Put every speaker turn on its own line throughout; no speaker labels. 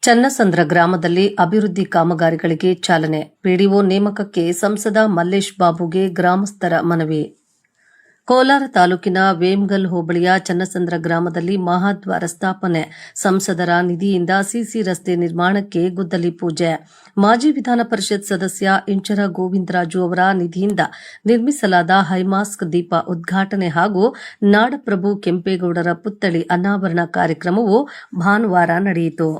ಚನ್ನಸಂದ್ರ ಗ್ರಾಮದಲ್ಲಿ ಅಭಿವೃದ್ಧಿ ಕಾಮಗಾರಿಗಳಿಗೆ ಚಾಲನೆ. ಪಿಡಿಒ ನೇಮಕಕ್ಕೆ ಸಂಸದ ಮಲ್ಲೇಶ್ ಬಾಬುಗೆ ಗ್ರಾಮಸ್ಥರ ಮನವಿ. ಕೋಲಾರ ತಾಲೂಕಿನ ವೇಮಗಲ್ ಹೋಬಳಿಯ ಚನ್ನಸಂದ್ರ ಗ್ರಾಮದಲ್ಲಿ ಮಹಾದ್ವಾರ ಸ್ಥಾಪನೆ. ಸಂಸದರ ನಿಧಿಯಿಂದ ಸಿಸಿ ರಸ್ತೆ ನಿರ್ಮಾಣಕ್ಕೆ ಗುದ್ದಲಿ ಪೂಜೆ. ಮಾಜಿ ವಿಧಾನ ಪರಿಷತ್ ಸದಸ್ಯ ಇಂಚರ ಗೋವಿಂದರಾಜು ಅವರ ನಿಧಿಯಿಂದ ನಿರ್ಮಿಸಲಾದ ಹೈಮಾಸ್ಕ್ ದೀಪ ಉದ್ಘಾಟನೆ ಹಾಗೂ ನಾಡಪ್ರಭು ಕೆಂಪೇಗೌಡರ ಪುತ್ಥಳಿ ಅನಾವರಣ ಕಾರ್ಯಕ್ರಮವು ಭಾನುವಾರ ನಡೆಯಿತು.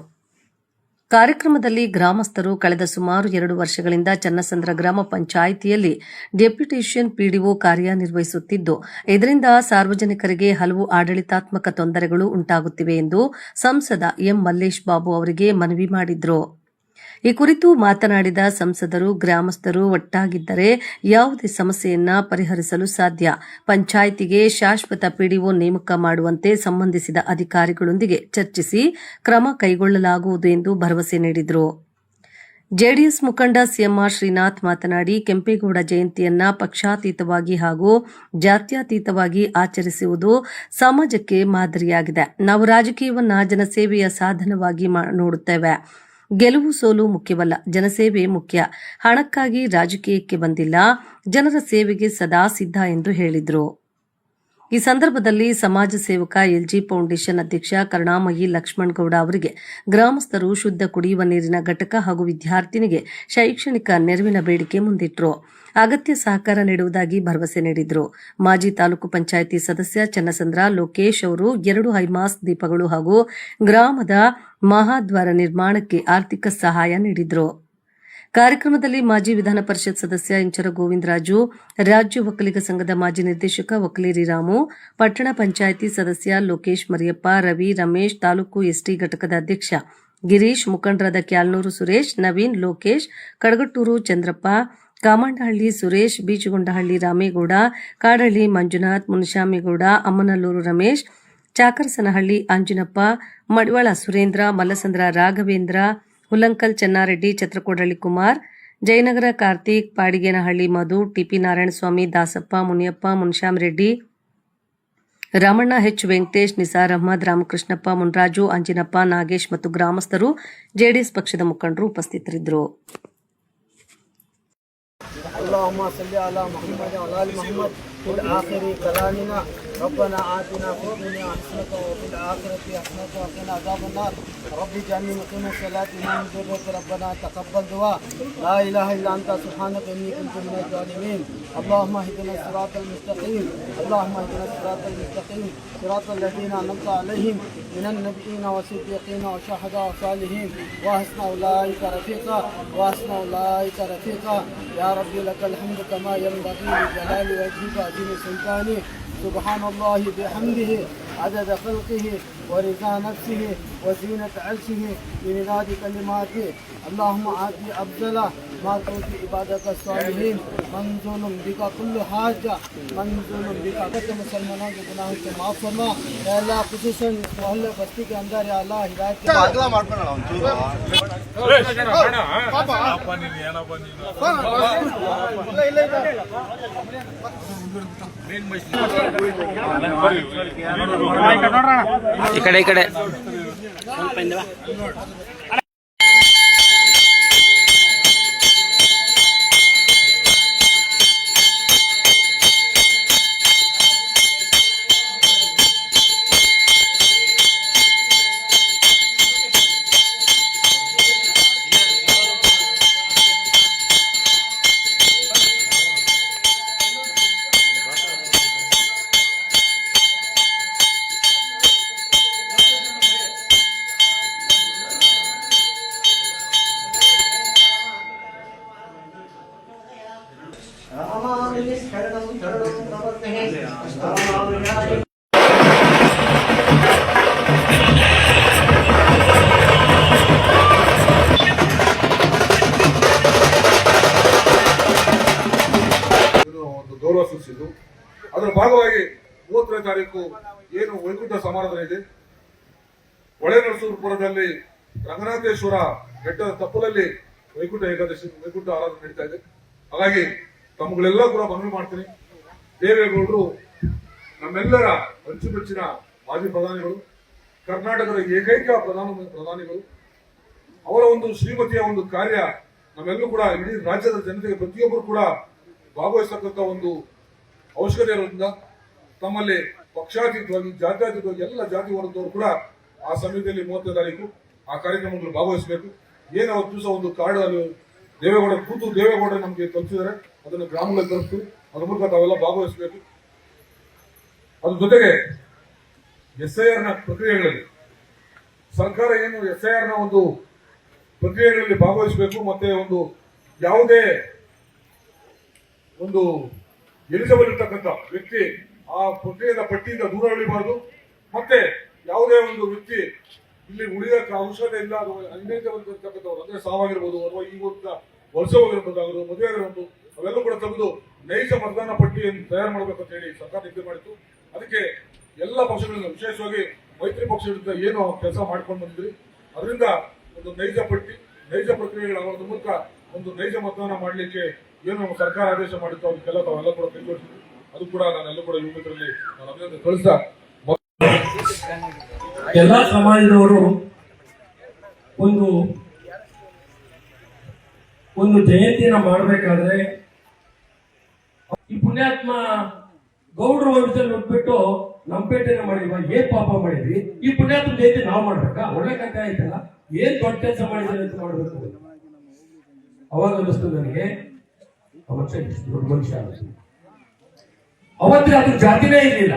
ಕಾರ್ಯಕ್ರಮದಲ್ಲಿ ಗ್ರಾಮಸ್ಥರು ಕಳೆದ ಸುಮಾರು 2 ವರ್ಷಗಳಿಂದ ಚನ್ನಸಂದ್ರ ಗ್ರಾಮ ಪಂಚಾಯಿತಿಯಲ್ಲಿ ಡೆಪ್ಯುಟೇಷನ್ ಪಿಡಿಒ ಕಾರ್ಯನಿರ್ವಹಿಸುತ್ತಿದ್ದು, ಇದರಿಂದ ಸಾರ್ವಜನಿಕರಿಗೆ ಹಲವು ಆಡಳಿತಾತ್ಮಕ ತೊಂದರೆಗಳು ಉಂಟಾಗುತ್ತಿವೆ ಎಂದು ಸಂಸದ ಎಂ ಮಲ್ಲೇಶ್ ಬಾಬು ಅವರಿಗೆ ಮನವಿ ಮಾಡಿದರು. ಈ ಕುರಿತು ಮಾತನಾಡಿದ ಸಂಸದರು, ಗ್ರಾಮಸ್ಥರು ಒಟ್ಟಾಗಿದ್ದರೆ ಯಾವುದೇ ಸಮಸ್ಯೆಯನ್ನ ಪರಿಹರಿಸಲು ಸಾಧ್ಯ. ಪಂಚಾಯಿತಿಗೆ ಶಾಶ್ವತ ಪಿಡಿಒ ನೇಮಕ ಮಾಡುವಂತೆ ಸಂಬಂಧಿಸಿದ ಅಧಿಕಾರಿಗಳೊಂದಿಗೆ ಚರ್ಚಿಸಿ ಕ್ರಮ ಕೈಗೊಳ್ಳಲಾಗುವುದು ಎಂದು ಭರವಸೆ ನೀಡಿದರು. ಜೆಡಿಎಸ್ ಮುಖಂಡ ಸಿಎಂಆರ್ ಶ್ರೀನಾಥ್ ಮಾತನಾಡಿ, ಕೆಂಪೇಗೌಡ ಜಯಂತಿಯನ್ನ ಪಕ್ಷಾತೀತವಾಗಿ ಹಾಗೂ ಜಾತ್ಯತೀತವಾಗಿ ಆಚರಿಸುವುದು ಸಮಾಜಕ್ಕೆ ಮಾದರಿಯಾಗಿದೆ. ನಾವು ರಾಜಕೀಯವನ್ನ ಜನಸೇವೆಯ ಸಾಧನವಾಗಿ ನೋಡುತ್ತೇವೆ. ಗೆಲುವು ಸೋಲು ಮುಖ್ಯವಲ್ಲ, ಜನಸೇವೆ ಮುಖ್ಯ. ಹಣಕ್ಕಾಗಿ ರಾಜಕೀಯಕ್ಕೆ ಬಂದಿಲ್ಲ, ಜನರ ಸೇವೆಗೆ ಸದಾ ಸಿದ್ಧ ಎಂದು ಹೇಳಿದರು. ಈ ಸಂದರ್ಭದಲ್ಲಿ ಸಮಾಜ ಸೇವಕ ಎಲ್ಜಿ ಫೌಂಡೇಶನ್ ಅಧ್ಯಕ್ಷ ಕರುಣಾಮಯಿ ಲಕ್ಷ್ಮಣಗೌಡ ಅವರಿಗೆ ಗ್ರಾಮಸ್ಥರು ಶುದ್ಧ ಕುಡಿಯುವ ನೀರಿನ ಘಟಕ ಹಾಗೂ ವಿದ್ಯಾರ್ಥಿನಿಗೆ ಶೈಕ್ಷಣಿಕ ನೆರವಿನ ಬೇಡಿಕೆ ಮುಂದಿಟ್ಟರು. ಅಗತ್ಯ ಸಹಕಾರ ನೀಡುವುದಾಗಿ ಭರವಸೆ ನೀಡಿದರು. ಮಾಜಿ ತಾಲೂಕು ಪಂಚಾಯಿತಿ ಸದಸ್ಯ ಚನ್ನಸಂದ್ರ ಲೋಕೇಶ್ ಅವರು 2 ಹೈಮಾಸ್ಕ್ ದೀಪಗಳು ಹಾಗೂ ಗ್ರಾಮದ ಮಹಾದ್ವಾರ ನಿರ್ಮಾಣಕ್ಕೆ ಆರ್ಥಿಕ ಸಹಾಯ ನೀಡಿದರು. ಕಾರ್ಯಕ್ರಮದಲ್ಲಿ ಮಾಜಿ ವಿಧಾನ ಪರಿಷತ್ ಸದಸ್ಯ ಇಂಚರ ಗೋವಿಂದರಾಜು, ರಾಜ್ಯ ಒಕ್ಕಲಿಗ ಸಂಘದ ಮಾಜಿ ನಿರ್ದೇಶಕ ಒಕ್ಕಲೇರಿ ರಾಮು, ಪಟ್ಟಣ ಪಂಚಾಯಿತಿ ಸದಸ್ಯ ಲೋಕೇಶ್ ಮರಿಯಪ್ಪ, ರವಿ, ರಮೇಶ್, ತಾಲೂಕು ಎಸ್ಟಿ ಘಟಕದ ಅಧ್ಯಕ್ಷ ಗಿರೀಶ್, ಮುಖಂಡರಾದ ಕ್ಯಾಲ್ನೂರು ಸುರೇಶ್, ನವೀನ್, ಲೋಕೇಶ್, ಕಡಗಟ್ಟೂರು ಚಂದ್ರಪ್ಪ, ಕಾಮಂಡಹಳ್ಳಿ ಸುರೇಶ್, ಬೀಚಗೊಂಡಹಳ್ಳಿ ರಾಮೇಗೌಡ, ಕಾಡಹಳ್ಳಿ ಮಂಜುನಾಥ್, ಮುನಿಶಾಮಿಗೌಡ, ಅಮ್ಮನಲ್ಲೂರು ರಮೇಶ್, ಚಾಕರಸನಹಳ್ಳಿ ಅಂಜಿನಪ್ಪ, ಮಡಿವಾಳ ಸುರೇಂದ್ರ, ಮಲ್ಲಸಂದ್ರ ರಾಘವೇಂದ್ರ, ಹುಲ್ಲಂಕಲ್ ಚೆನ್ನಾರೆಡ್ಡಿ, ಛತ್ರಕೋಡಹಳ್ಳಿ ಕುಮಾರ್, ಜಯನಗರ ಕಾರ್ತಿಕ್, ಪಾಡಿಗೇನಹಳ್ಳಿ ಮಧು, ಟಿಪಿ ನಾರಾಯಣಸ್ವಾಮಿ, ದಾಸಪ್ಪ, ಮುನಿಯಪ್ಪ, ಮುನಿಶಾಮರೆಡ್ಡಿ, ರಾಮಣ್ಣ, ಎಚ್ ವೆಂಕಟೇಶ್, ನಿಸಾರ್ ಅಹಮದ್, ರಾಮಕೃಷ್ಣಪ್ಪ, ಮುನ್ರಾಜು, ಅಂಜಿನಪ್ಪ, ನಾಗೇಶ್ ಮತ್ತು ಗ್ರಾಮಸ್ಥರು, ಜೆಡಿಎಸ್ ಪಕ್ಷದ ಮುಖಂಡರು ಉಪಸ್ಥಿತರಿದ್ದರು.
اللهم صل على محمد وعلى ال محمد في الآخر كلامنا ربنا آتنا في الدنيا حسنة وفي الآخرة حسنة وقنا عذاب النار رب اجعلني مقيم الصلاة ومن ذريتي ربنا تقبل دعاء لا إله إلا أنت سبحانك إني كنت من الظالمين اللهم اهدنا الصراط المستقيم اللهم اهدنا الصراط المستقيم صراط الذين أنعمت عليهم من النبيين والصديقين والشهداء والصالحين وحسن أولئك رفيقا وحسن أولئك رفيقا يا ربي لك الحمد كما ينبغي لجلال وجهك وعظيم سلطانه سبحان الله بحمده عدد خلقه ورضا نفسه وزينة عرشه بمداد كلماته اللهم آتي أفضل ما تؤتي عبادك الصالحين منزول بك كل حاجة منزول بك كل مسلمانوں کے گناہوں کو معاف فرما یا اللہ خصوصاً اس محلے بستی کے اندر یا اللہ ہدایت کے اگلا ಮಾಡ್ಕೊಳ್ಳೋಣ
ಈ ಕಡೆ
ಗೌರವ ಸೂಚಿಸಿದ್ದು ಅದರ ಭಾಗವಾಗಿ 30ನೇ ತಾರೀಕು ಏನು ವೈಕುಂಠ ಸಮಾರಾಧನೆ ಇದೆ, ಹೊಳೆನರಸೀಪುರದಲ್ಲಿ ರಂಗನಾಥೇಶ್ವರ ಬೆಟ್ಟದ ತಪ್ಪಲಲ್ಲಿ ವೈಕುಂಠ ಏಕಾದಶಿ ವೈಕುಂಠ ಆರಾಧನೆ ನಡೀತಾ ಇದೆ. ಹಾಗಾಗಿ ತಮ್ಮಗಳೆಲ್ಲ ಕೂಡ ಮನವಿ ಮಾಡ್ತೀನಿ, ದೇವೇಗೌಡರು ನಮ್ಮೆಲ್ಲರ ಅಚ್ಚುಮೆಚ್ಚಿನ ಮಾಜಿ ಪ್ರಧಾನಿಗಳು, ಕರ್ನಾಟಕದ ಏಕೈಕ ಪ್ರಧಾನಿಗಳು. ಅವರ ಒಂದು ಶ್ರೀಮತಿಯ ಒಂದು ಕಾರ್ಯ ನಾವೆಲ್ಲರೂ ಕೂಡ ಇಡೀ ರಾಜ್ಯದ ಜನತೆಗೆ ಪ್ರತಿಯೊಬ್ಬರು ಕೂಡ ಭಾಗವಹಿಸತಕ್ಕಂಥ ಒಂದು ಅವಶ್ಯಕತೆ ಇರೋದ್ರಿಂದ ತಮ್ಮಲ್ಲಿ ಪಕ್ಷಾತೀತವಾಗಿ ಜಾತ್ಯತೀತವಾಗಿ ಎಲ್ಲ ಜಾತಿ ವರ್ಗದವರು ಕೂಡ ಆ ಸಮಯದಲ್ಲಿ 30ನೇ ತಾರೀಕು ಆ ಕಾರ್ಯಕ್ರಮಗಳು ಭಾಗವಹಿಸಬೇಕು. ಏನು ಅವತ್ತು ದಿವಸ ಒಂದು ಕಾರ್ಡ್ ಅಲ್ಲಿ ದೇವೇಗೌಡ ಕೂತು ದೇವೇಗೌಡ ನಮಗೆ ತಲುಪಿಸಿದರೆ ಅದನ್ನು ಗ್ರಾಮಗಳಲ್ಲಿ ತಲುಪಿಸ್ತೀವಿ. ಅದ್ರ ಮೂಲಕ ತಾವೆಲ್ಲ ಭಾಗವಹಿಸಬೇಕು. ಅದ್ರ ಜೊತೆಗೆ SIR ನ ಪ್ರಕ್ರಿಯೆಗಳಲ್ಲಿ ಸರ್ಕಾರ ಏನು SIR ನ ಒಂದು ಪ್ರಕ್ರಿಯೆಗಳಲ್ಲಿ ಭಾಗವಹಿಸಬೇಕು. ಮತ್ತೆ ಒಂದು ಯಾವುದೇ ಒಂದು ಎಲಿಜಿಬಲ್ ಇರ್ತಕ್ಕಂಥ ವ್ಯಕ್ತಿ ಆ ಪ್ರಕ್ರಿಯೆಯ ಪಟ್ಟಿಯಿಂದ ದೂರ ಉಳಿಬಾರದು. ಮತ್ತೆ ಯಾವುದೇ ಒಂದು ವ್ಯಕ್ತಿ ಇಲ್ಲಿ ಉಳಿಯಕ್ಕೆ ಅವಶ್ಯಕತೆ ಇಲ್ಲ, ಅದು ಅನ್ಯತಕ್ಕಂಥವ್ರು ಅಂದ್ರೆ ಸಾವಾಗಿರ್ಬೋದು ಅಥವಾ ಈ ವರ್ಷ ಹೋಗಿರ್ಬೋದು, ಮದುವೆ ಆಗಿರ್ಬೋದು, ಅವೆಲ್ಲ ಕೂಡ ತೆಗೆದು ನೈಜ ಮತದಾನ ಪಟ್ಟಿಯನ್ನು ತಯಾರು ಮಾಡಬೇಕಂತ ಹೇಳಿ ಸರ್ಕಾರ ನಿಗದಿ ಮಾಡಿತ್ತು. ಅದಕ್ಕೆ ಎಲ್ಲ ಪಕ್ಷಗಳಿಂದ ವಿಶೇಷವಾಗಿ ಮೈತ್ರಿ ಪಕ್ಷಗಳಿಂದ ಏನು ಕೆಲಸ ಮಾಡ್ಕೊಂಡು ಬಂದಿದ್ರಿ, ಅದರಿಂದ ಒಂದು ನೈಜ ಪಟ್ಟಿ ನೈಜ ಪ್ರಕ್ರಿಯೆಗಳಾಗೋದ್ರ ಮೂಲಕ ಒಂದು ನೈಜ ಮತದಾನ ಮಾಡಲಿಕ್ಕೆ ಏನು ಸರ್ಕಾರ ಆದೇಶ ಮಾಡಿತ್ತು ಅದಕ್ಕೆಲ್ಲ ತಾವೆಲ್ಲ ಕೂಡ ಕೈಗೊಳ್ತೀವಿ. ಅದು ಕೂಡ ನಾನೆಲ್ಲ ಕೂಡ ಯುವಕರಲ್ಲಿ ನಾನು ಅಭಿನಂದನೆ ಕಳಿಸ್ತಾ
ಎಲ್ಲಾ ಸಮಾಜದವರು ಒಂದು ಜಯಂತಿಯನ್ನ ಮಾಡಬೇಕಾದ್ರೆ ಈ ಪುಣ್ಯಾತ್ಮ ಗೌಡ್ರು ವಂಶದಲ್ಲಿ ಹುಟ್ಬಿಟ್ಟು ನಮ್ಪೇಟೆನ ಮಾಡಿಲ್ವಾ? ಏನ್ ಪಾಪ ಮಾಡಿದ್ವಿ? ಈ ಪುಣ್ಯಾತ್ಮ ಜಯಂತಿ ನಾವು ಮಾಡ್ಬೇಕಾ? ಒಳ್ಳೆ ಕಥೆ ಆಯ್ತಲ್ಲ, ಏನ್ ದೊಡ್ಡ ಕೆಲಸ ಮಾಡಿದ್ರೆ ಅಂತ ಮಾಡ್ಬೇಕು. ಅವಾಗ ಅನ್ನಿಸ್ತು ನನಗೆ, ಅವತ್ತೇ ದೊಡ್ಡ ಮನುಷ್ಯ ಅವತ್ತೇ ಅದ್ರ ಜಾತಿನೇ ಇರಲಿಲ್ಲ.